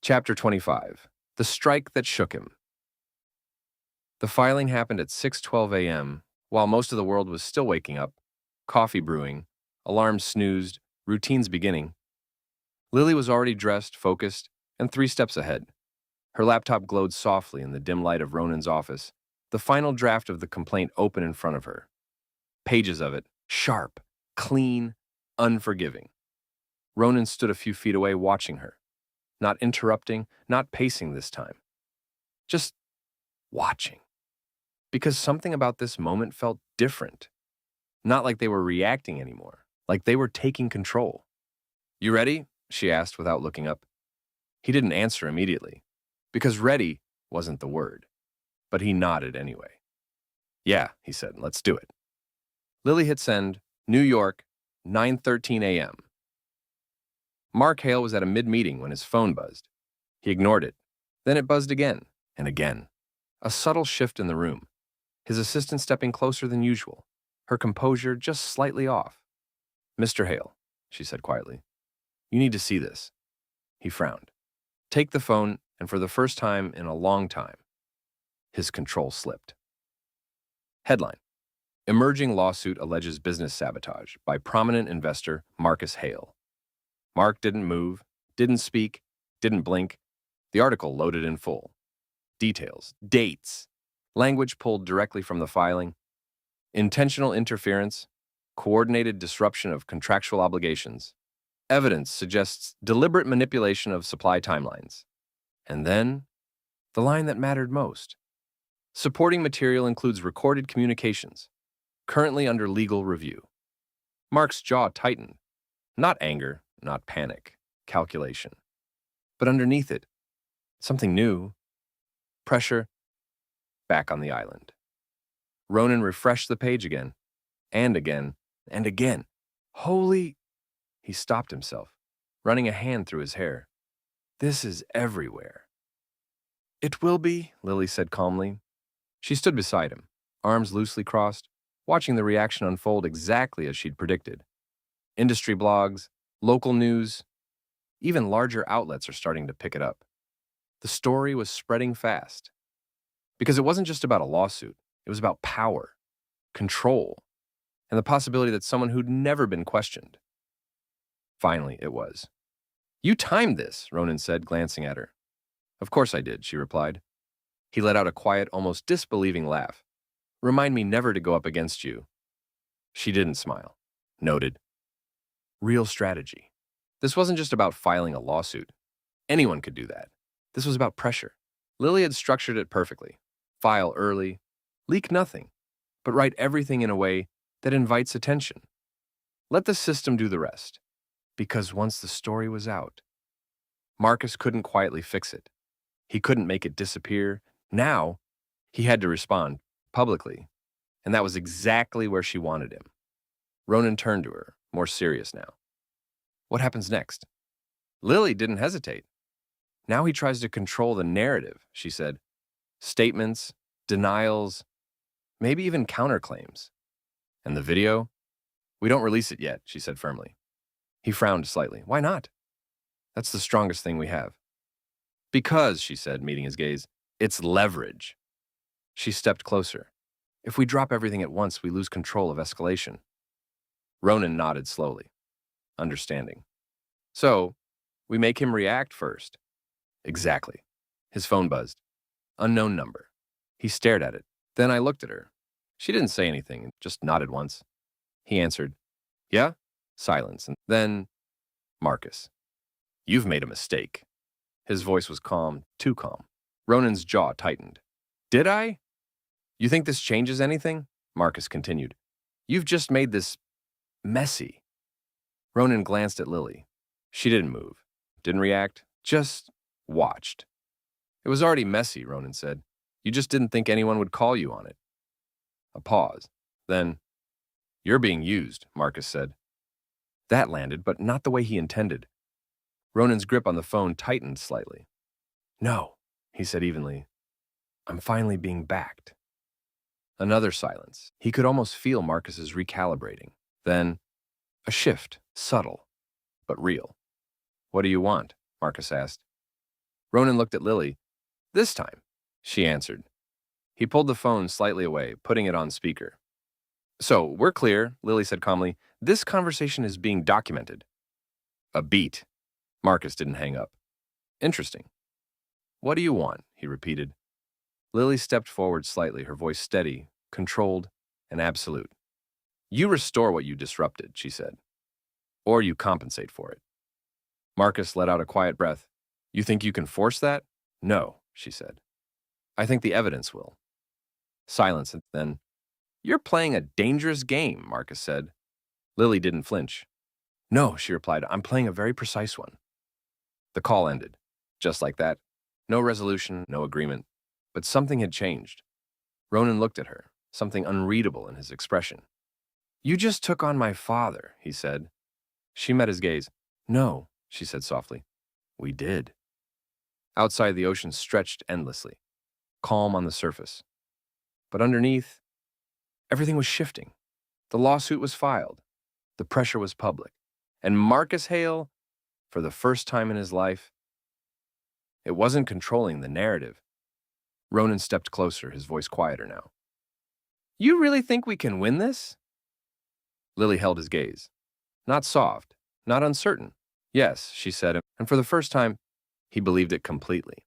Chapter 25. The Strike That Shook Him. The filing happened at 6:12 a.m., while most of the world was still waking up, coffee brewing, alarms snoozed, routines beginning. Lilly was already dressed, focused, and 3 steps ahead. Her laptop glowed softly in the dim light of Ronan's office, the final draft of the complaint open in front of her. Pages of it, sharp, clean, unforgiving. Ronan stood a few feet away watching her. Not interrupting, not pacing this time. Just watching. Because something about this moment felt different. Not like they were reacting anymore, like they were taking control. "You ready?" she asked without looking up. He didn't answer immediately, because ready wasn't the word. But he nodded anyway. "Yeah," he said, "let's do it." Lilly hit send, New York, 9:13 a.m. Mark Hale was at a mid-meeting when his phone buzzed. He ignored it. Then it buzzed again and again. A subtle shift in the room. His assistant stepping closer than usual. Her composure just slightly off. "Mr. Hale," she said quietly, "you need to see this." He frowned. Take the phone, and for the first time in a long time, his control slipped. Headline: Emerging lawsuit alleges business sabotage by prominent investor Marcus Hale. Mark didn't move, didn't speak, didn't blink. The article loaded in full. Details, dates, language pulled directly from the filing. Intentional interference, coordinated disruption of contractual obligations. Evidence suggests deliberate manipulation of supply timelines. And then, the line that mattered most. Supporting material includes recorded communications, currently under legal review. Mark's jaw tightened. Not anger, not panic, calculation. But underneath it, something new. Pressure. Back on the island. Ronan refreshed the page again, and again, and again. Holy... He stopped himself, running a hand through his hair. This is everywhere. "It will be," Lilly said calmly. She stood beside him, arms loosely crossed, watching the reaction unfold exactly as she'd predicted. Industry blogs, local news, even larger outlets are starting to pick it up. The story was spreading fast. Because it wasn't just about a lawsuit, it was about power, control, and the possibility that someone who'd never been questioned. Finally, it was. "You timed this," Ronan said, glancing at her. "Of course I did," she replied. He let out a quiet, almost disbelieving laugh. "Remind me never to go up against you." She didn't smile. Noted. Real strategy. This wasn't just about filing a lawsuit. Anyone could do that. This was about pressure. Lilly had structured it perfectly. File early, leak nothing, but write everything in a way that invites attention. Let the system do the rest. Because once the story was out, Marcus couldn't quietly fix it. He couldn't make it disappear. Now, he had to respond publicly, and that was exactly where she wanted him. Ronan turned to her, more serious now. "What happens next?" Lilly didn't hesitate. "Now he tries to control the narrative," she said. "Statements, denials, maybe even counterclaims. And the video? We don't release it yet," she said firmly. He frowned slightly. "Why not?" "That's the strongest thing we have." "Because," she said, meeting his gaze, "it's leverage." She stepped closer. "If we drop everything at once, we lose control of escalation." Ronan nodded slowly, understanding. "So, we make him react first." "Exactly." His phone buzzed. Unknown number. He stared at it. Then I looked at her. She didn't say anything, just nodded once. He answered, "Yeah?" Silence, and then, "Marcus, you've made a mistake." His voice was calm, too calm. Ronan's jaw tightened. "Did I? You think this changes anything?" Marcus continued. "You've just made this messy." Ronan glanced at Lilly. She didn't move, didn't react, just watched. "It was already messy," Ronan said. "You just didn't think anyone would call you on it." A pause. Then, "You're being used," Marcus said. That landed, but not the way he intended. Ronan's grip on the phone tightened slightly. "No," he said evenly. "I'm finally being backed." Another silence. He could almost feel Marcus's recalibrating. Then, a shift, subtle, but real. "What do you want?" Marcus asked. Ronan looked at Lilly. This time, she answered. He pulled the phone slightly away, putting it on speaker. So, we're clear, Lilly said calmly. This conversation is being documented. A beat. Marcus didn't hang up. Interesting. What do you want? He repeated. Lilly stepped forward slightly, her voice steady, controlled, and absolute. You restore what you disrupted, she said. Or you compensate for it. Marcus let out a quiet breath. You think you can force that? No, she said. I think the evidence will. Silence, and then, You're playing a dangerous game, Marcus said. Lilly didn't flinch. No, she replied, I'm playing a very precise one. The call ended. Just like that. No resolution, no agreement. But something had changed. Ronan looked at her, something unreadable in his expression. You just took on my father, he said. She met his gaze. No, she said softly. We did. Outside, the ocean stretched endlessly, calm on the surface. But underneath, everything was shifting. The lawsuit was filed. The pressure was public. And Marcus Hale, for the first time in his life, it wasn't controlling the narrative. Ronan stepped closer, his voice quieter now. You really think we can win this? Lilly held his gaze. Not soft, not uncertain. Yes, she said, and for the first time, he believed it completely.